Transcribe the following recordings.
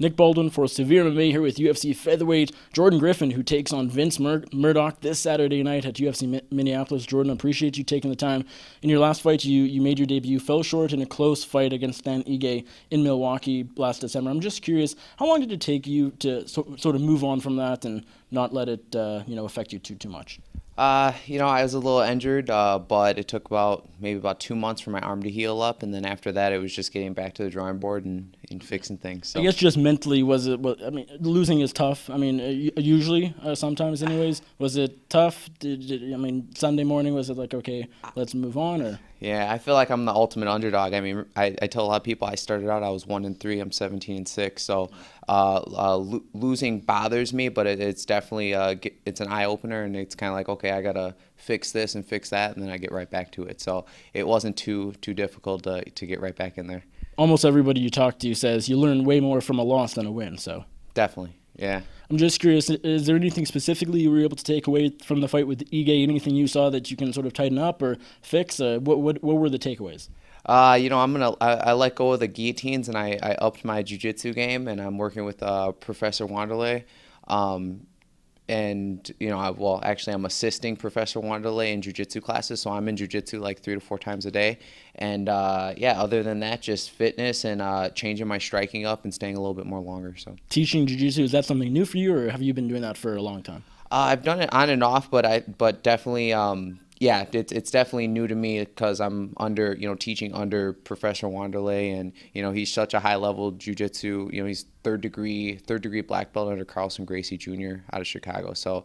Nick Baldwin for SevereMMA here with UFC featherweight Jordan Griffin, who takes on Vince Murdock this Saturday night at UFC Minneapolis. Jordan, appreciate you taking the time. In your last fight, you made your debut, fell short in a close fight against Dan Ige in Milwaukee last December. I'm just curious, how long did it take you to sort of move on from that and not let it affect you too much? I was a little injured, but it took maybe about 2 months for my arm to heal up, and then after that, it was just getting back to the drawing board and fixing things. I So guess just mentally, I mean, losing is tough. I mean, usually, sometimes, anyways. Was it tough? I mean, Sunday morning, was it like, okay, let's move on, or? yeah, I feel like I'm the ultimate underdog. I mean, I tell a lot of people I started out, I was 1-3, I'm 17-6. So losing bothers me, but it's definitely it's an eye opener, and it's kind of like, okay, I gotta fix this and fix that, and then I get right back to it. So it wasn't too difficult to get right back in there. Almost everybody you talk to says you learn way more from a loss than a win. So Definitely, yeah. I'm just curious, is there anything specifically you were able to take away from the fight with Ige? Anything you saw that you can sort of tighten up or fix? What were the takeaways? I let go of the guillotines, and I upped my jiu-jitsu game, and I'm working with Professor Wanderlei. And I'm assisting Professor Wanderlei in jiu-jitsu classes, so I'm in jiu-jitsu like 3 to 4 times a day. And other than that, just fitness and changing my striking up and staying a little bit more longer. So Teaching jiu-jitsu, is that something new for you, or have you been doing that for a long time? I've done it on and off, but definitely it's definitely new to me because I'm teaching under Professor Wanderlei, and he's such a high level jiu-jitsu. He's third degree black belt under Carlson Gracie Jr. out of Chicago. So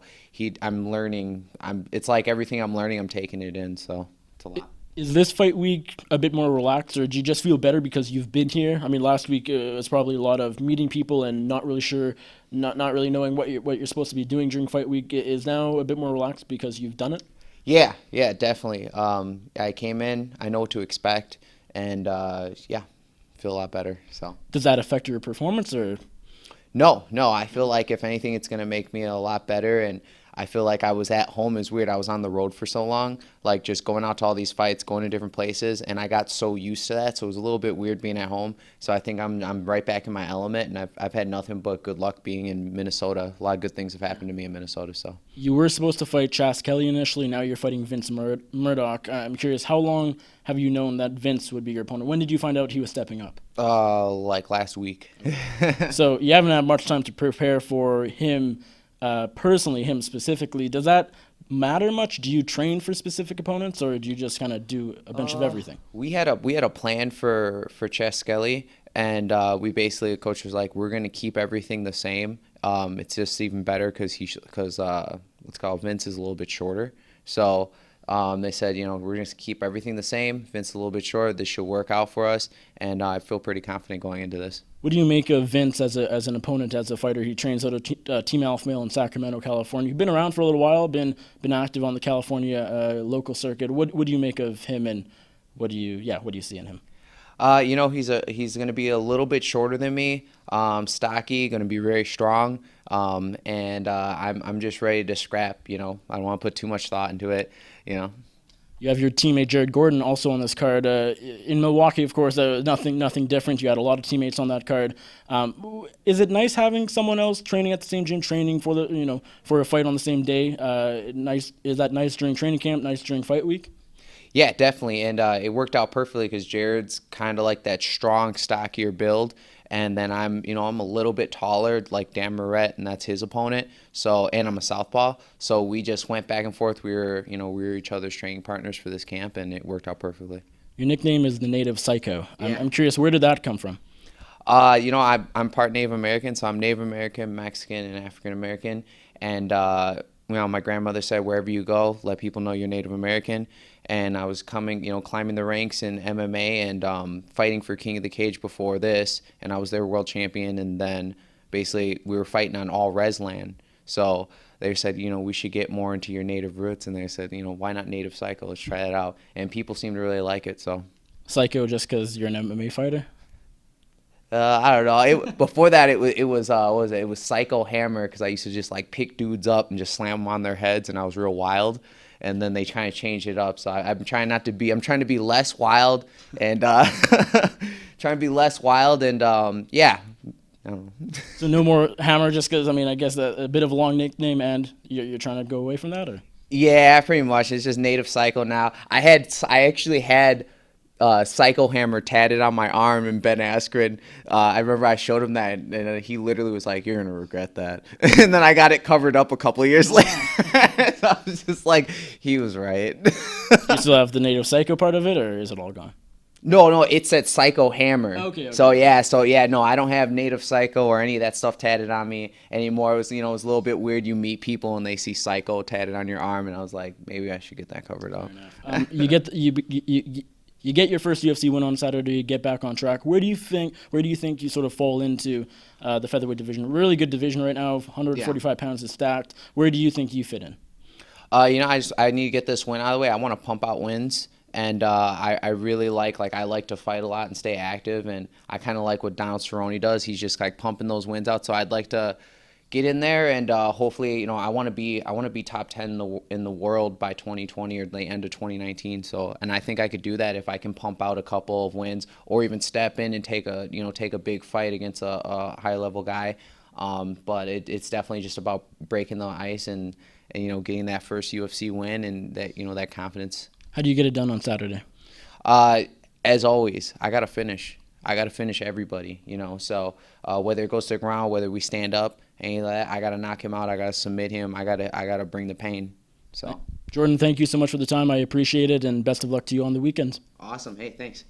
I'm learning. It's like everything I'm learning, I'm taking it in. So it's a lot. Is this fight week a bit more relaxed, or do you just feel better because you've been here? I mean, last week it was probably a lot of meeting people and not really sure, not really knowing what you're supposed to be doing during fight week. Is now a bit more relaxed because you've done it? Yeah, definitely. I came in, I know what to expect, and feel a lot better. So Does that affect your performance, or? no, I feel like if anything, it's gonna make me a lot better, and I feel like I was at home. It's weird. I was on the road for so long, like just going out to all these fights, going to different places, and I got so used to that. So it was a little bit weird being at home. So I think I'm right back in my element, and I've had nothing but good luck being in Minnesota. A lot of good things have happened to me in Minnesota. So You were supposed to fight Chas Kelly initially. Now you're fighting Vince Murdock. I'm curious, how long have you known that Vince would be your opponent? When did you find out he was stepping up? like last week. So you haven't had much time to prepare for him, personally, him specifically. Does that matter much? Do you train for specific opponents, or do you just kind of do a bunch of everything? We had a plan for Chas Skelly, and we basically, the coach was like, we're gonna keep everything the same. It's just even better because let's call it, Vince is a little bit shorter. So they said, we're just keep everything the same. Vince is a little bit shorter. This should work out for us, and I feel pretty confident going into this. What do you make of Vince as an opponent, as a fighter? He trains out of Team Alpha Male in Sacramento, California. You've been around for a little while, been active on the California local circuit. What do you make of him, and what do you see in him? He's going to be a little bit shorter than me, stocky, going to be very strong, and I'm just ready to scrap. I don't want to put too much thought into it. You have your teammate Jared Gordon also on this card. In Milwaukee, of course, nothing different. You had a lot of teammates on that card. Is it nice having someone else training at the same gym, training for for a fight on the same day? Nice. Is that nice during training camp? Nice during fight week? Yeah, definitely, and it worked out perfectly because Jared's kind of like that strong, stockier build, and then I'm a little bit taller, like Dan Moret, and that's his opponent. So, and I'm a southpaw, so we just went back and forth. We were each other's training partners for this camp, and it worked out perfectly. Your nickname is the Native Psycho. Yeah. I'm curious, where did that come from? I'm part Native American, so I'm Native American, Mexican, and African American, and my grandmother said, wherever you go, let people know you're Native American. And I was climbing the ranks in MMA and fighting for King of the Cage before this, and I was their world champion. And then basically we were fighting on all res land. So they said, we should get more into your native roots. And they said, why not Native Psycho? Let's try that out. And people seem to really like it. So Psycho, just because you're an MMA fighter? I don't know. Before that, it was it was Psycho Hammer, because I used to just like pick dudes up and just slam them on their heads, and I was real wild. And then they kind of changed it up. So I'm trying to be less wild and trying to be less wild and I don't know. So no more Hammer, just because, I mean, I guess a bit of a long nickname, and you're trying to go away from that, or? Yeah, pretty much. It's just Native Psycho now. I actually had Psycho Hammer tatted on my arm, and Ben Askren. I remember I showed him that, and he literally was like, "You're gonna regret that." And then I got it covered up a couple of years later. So I was just like, he was right. You still have the Native Psycho part of it, or is it all gone? No, it said Psycho Hammer. Okay. So yeah, no, I don't have Native Psycho or any of that stuff tatted on me anymore. It was, it was a little bit weird. You meet people and they see Psycho tatted on your arm, and I was like, maybe I should get that covered up. You get you get your first UFC win on Saturday. You get back on track. Where do you think you sort of fall into the featherweight division? Really good division right now. 145 pounds is stacked. Where do you think you fit in? I need to get this win out of the way. I want to pump out wins. And I really like I like to fight a lot and stay active, and I kind of like what Donald Cerrone does. He's just like pumping those wins out. So I'd like to get in there, and hopefully, I want to be top 10 in the world by 2020 or the end of 2019. So, and I think I could do that if I can pump out a couple of wins, or even step in and take a big fight against a high level guy. But it's definitely just about breaking the ice and getting that first UFC win, and that confidence. How do you get it done on Saturday? As always, I gotta finish. I gotta finish everybody. So whether it goes to the ground, whether we stand up, any of that, I gotta knock him out. I gotta submit him. I gotta bring the pain. So Jordan, thank you so much for the time. I appreciate it, and best of luck to you on the weekend. Awesome. Hey, thanks.